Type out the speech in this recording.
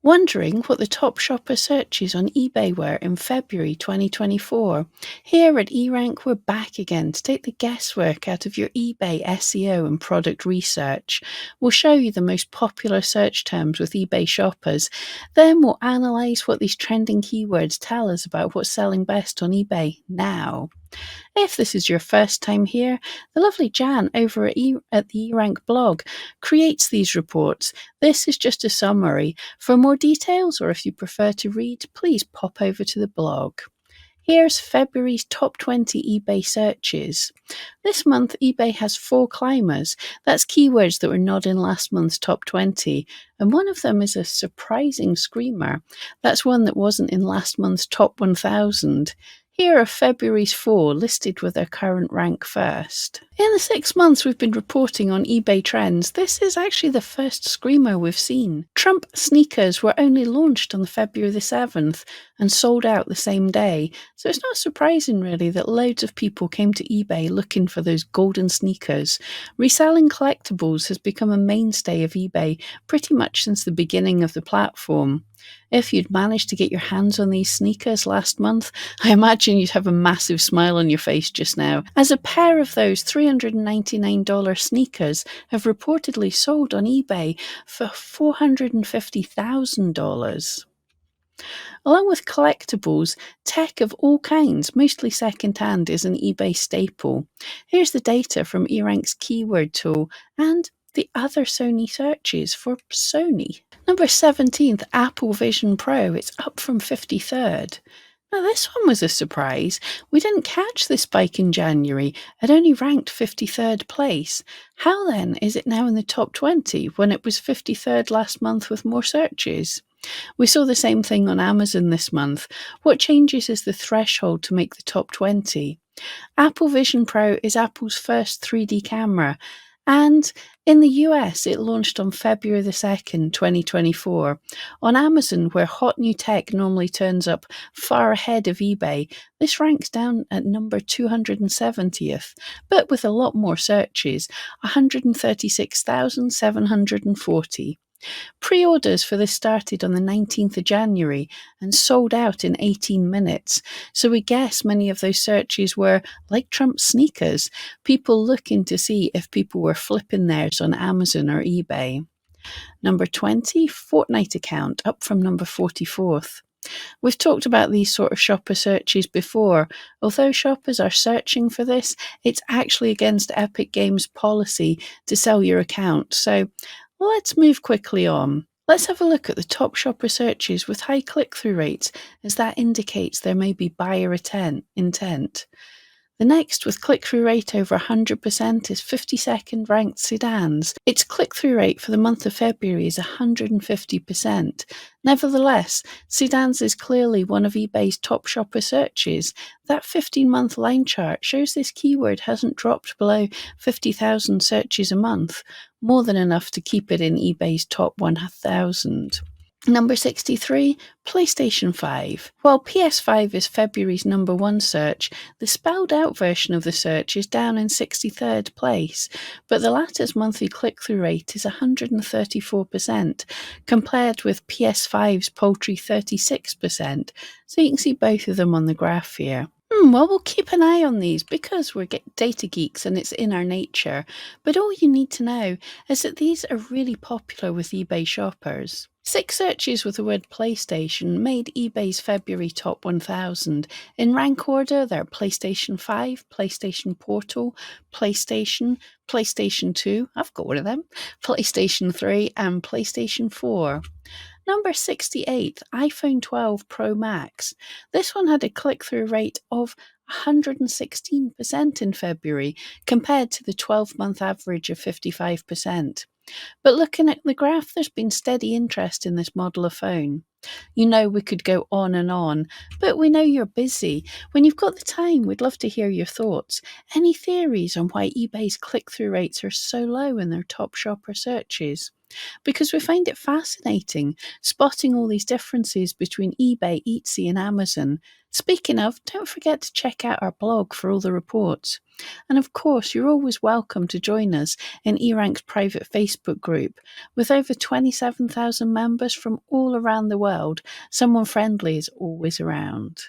Wondering what the top shopper searches on eBay were in February 2024? Here at eRank, we're back again to take the guesswork out of your eBay SEO and product research. We'll show you the most popular search terms with eBay shoppers. Then we'll analyze what these trending keywords tell us about what's selling best on eBay now. If this is your first time here, the lovely Jan over at the eRank blog creates these reports. This is just a summary. For more details, or if you prefer to read, please pop over to the blog. Here's February's top 20 eBay searches. This month, eBay has 4 climbers. That's keywords that were not in last month's top 20. And one of them is a surprising screamer. That's one that wasn't in last month's top 1000. Here are February's 4 listed with their current rank first. In the 6 months we've been reporting on eBay trends, this is actually the first screamer we've seen. Trump sneakers were only launched on February the 7th and sold out the same day, so it's not surprising really that loads of people came to eBay looking for those golden sneakers. Reselling collectibles has become a mainstay of eBay pretty much since the beginning of the platform. If you'd managed to get your hands on these sneakers last month, I imagine you'd have a massive smile on your face just now, as a pair of those $399 sneakers have reportedly sold on eBay for $450,000. Along with collectibles, tech of all kinds, mostly second-hand, is an eBay staple. Here's the data from eRank's keyword tool and the other Sony searches for Sony. Number 17th, Apple Vision Pro. It's up from 53rd. Now, this one was a surprise. We didn't catch this spike in January. It only ranked 53rd place. How then is it now in the top 20 when it was 53rd last month with more searches? We saw the same thing on Amazon this month. What changes is the threshold to make the top 20. Apple Vision Pro is Apple's first 3D camera, and in the US it launched on February the 2nd, 2024. On Amazon, where hot new tech normally turns up far ahead of eBay, this ranks down at number 270th, but with a lot more searches, 136,740. Pre-orders for this started on the 19th of January and sold out in 18 minutes, so we guess many of those searches were, like Trump's sneakers, people looking to see if people were flipping theirs on Amazon or eBay. Number 20, Fortnite account, up from number 44th. We've talked about these sort of shopper searches before. Although shoppers are searching for this, it's actually against Epic Games' policy to sell your account, so let's move quickly on. Let's have a look at the top shopper searches with high click-through rates, as that indicates there may be buyer intent. The next, with click-through rate over 100%, is 52nd ranked sedans. Its click-through rate for the month of February is 150%. Nevertheless, sedans is clearly one of eBay's top shopper searches. That 15-month line chart shows this keyword hasn't dropped below 50,000 searches a month, more than enough to keep it in eBay's top 1,000. Number 63, PlayStation 5. While PS5 is February's number 1 search, the spelled out version of the search is down in 63rd place, but the latter's monthly click-through rate is 134%, compared with PS5's paltry 36%, so you can see both of them on the graph here. Well, we'll keep an eye on these because we're data geeks and it's in our nature, but all you need to know is that these are really popular with eBay shoppers. 6 searches with the word PlayStation made eBay's February top 1000. In rank order, they're PlayStation 5, PlayStation Portal, PlayStation 2, I've got one of them, PlayStation 3, and PlayStation 4. Number 68, iPhone 12 Pro Max. This one had a click-through rate of 116% in February, compared to the 12-month average of 55%. But looking at the graph, there's been steady interest in this model of phone. You know, we could go on, but we know you're busy. When you've got the time, we'd love to hear your thoughts. Any theories on why eBay's click-through rates are so low in their top shopper searches? because we find it fascinating spotting all these differences between eBay, Etsy, and Amazon. Speaking of, don't forget to check out our blog for all the reports. And of course, you're always welcome to join us in eRank's private Facebook group. With over 27,000 members from all around the world, someone friendly is always around.